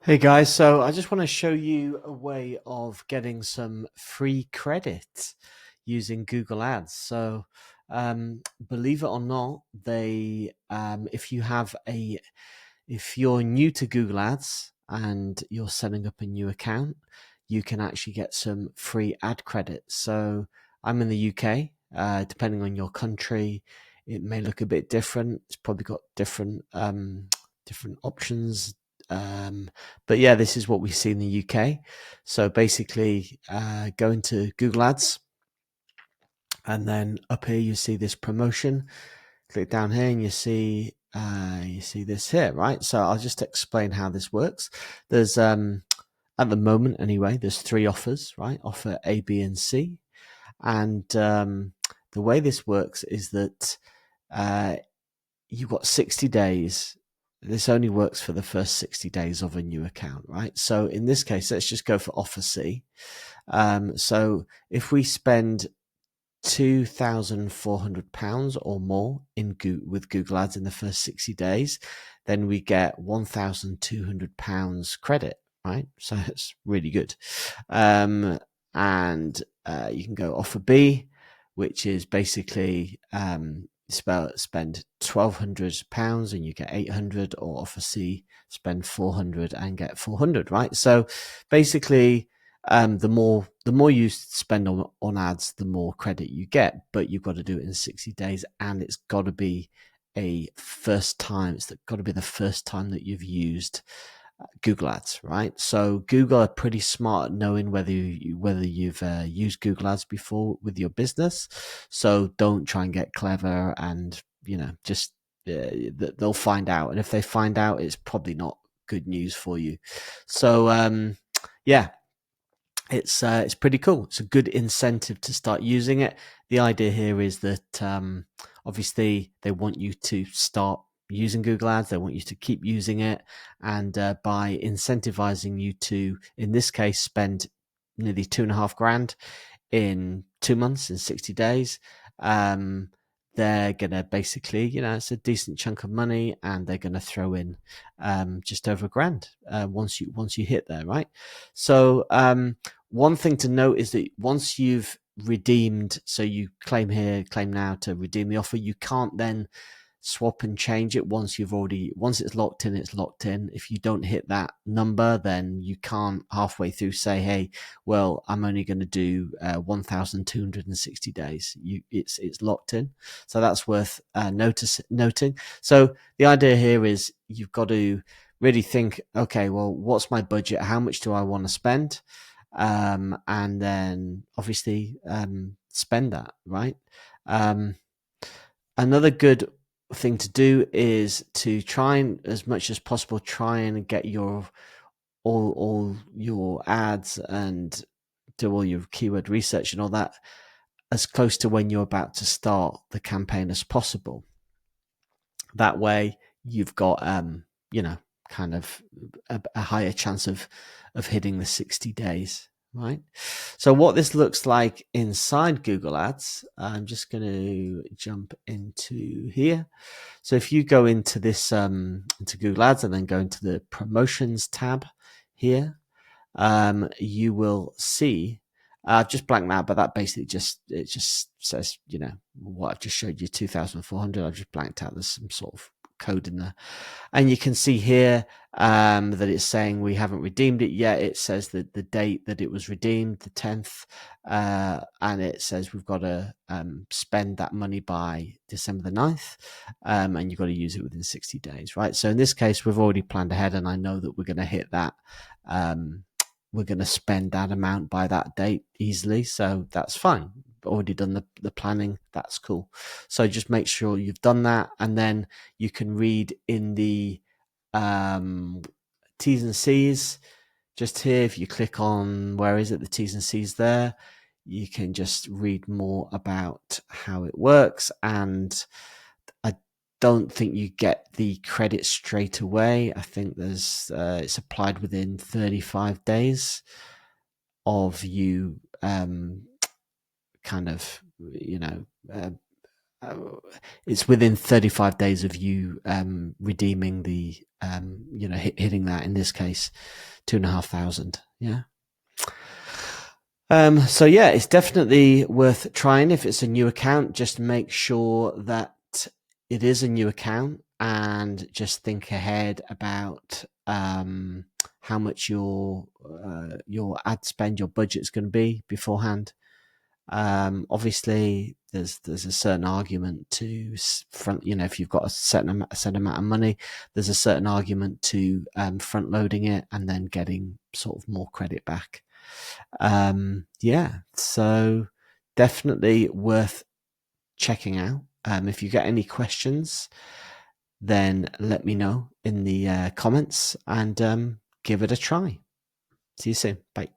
Hey guys, so I just want to show you a way of getting some free credit using Google Ads. Believe it or not, if you're new to Google Ads and you're setting up a new account, you can actually get some free ad credit. So I'm in the UK. Depending on your country, it may look a bit different. It's probably got different options. Um, but yeah, this is what we see in the UK. So basically, go into Google Ads, and then up here you see this promotion. Click down here, and you see this here, right? So I'll just explain how this works. There's at the moment anyway, there's three offers, right? Offer A, B, and C, and the way this works is that uh, you've got 60 days. This only works for the first 60 days of a new account, right? So in this case, let's just go for offer C. So if we spend £2,400 or more with Google Ads in the first 60 days, then we get £1,200 credit, right? So it's really good. And you can go offer B, which is basically spend £1,200 and you get 800, or offer C, spend 400 and get 400, right? So basically, the more you spend on ads, the more credit you get, but you've got to do it in 60 days, and it's got to be a first time. It's got to be the first time that you've used Google Ads, right? So Google are pretty smart at knowing whether you've used Google Ads before with your business. So don't try and get clever, and just they'll find out, and if they find out, it's probably not good news for you. So yeah, it's pretty cool. It's a good incentive to start using it. The idea here is that obviously they want you to start using Google Ads. They want you to keep using it, and by incentivizing you to, in this case, spend nearly 2.5 grand in 2 months, in 60 days. They're gonna basically, it's a decent chunk of money, and they're gonna throw in just over a grand once you hit there, right? So one thing to note is that once you've redeemed, so you claim now to redeem the offer, you can't then swap and change it once it's locked in. It's locked in. If you don't hit that number, then you can't halfway through say, hey, well, I'm only going to do 1,260 days. It's locked in. So that's worth noting. So the idea here is you've got to really think, okay, well, what's my budget? How much do I want to spend? And then obviously spend that, right? Another good thing to do is to try and, as much as possible, try and get your all your ads and do all your keyword research and all that as close to when you're about to start the campaign as possible. That way you've got kind of a higher chance of hitting the 60 days, right? So what this looks like inside Google Ads, I'm just going to jump into here. So if you go into this into Google Ads and then go into the promotions tab here, you will see, I've just blanked that, but that basically just says, what I've just showed you, 2,400. I've just blanked out. There's some sort of code in there, and you can see here that it's saying we haven't redeemed it yet. It says that the date that it was redeemed, the 10th, and it says we've got to spend that money by December the 9th, and you've got to use it within 60 days, right? So in this case, we've already planned ahead, and I know that we're going to hit that. We're going to spend that amount by that date easily, so that's fine. Already done the planning. That's cool. So just make sure you've done that, and then you can read in the T's and C's just here. If you click on, where is it, the T's and C's there, you can just read more about how it works. And I don't think you get the credit straight away. I think there's it's applied within 35 days of you kind of it's within 35 days of you redeeming the hitting that, in this case 2,500. Yeah. So yeah, it's definitely worth trying. If it's a new account, just make sure that it is a new account, and just think ahead about how much your ad spend, your budget is going to be beforehand. Obviously, there's a certain argument to front. If you've got a certain amount of money, there's a certain argument to front loading it and then getting sort of more credit back. Yeah, so definitely worth checking out. If you get any questions, then let me know in the comments, and give it a try. See you soon. Bye.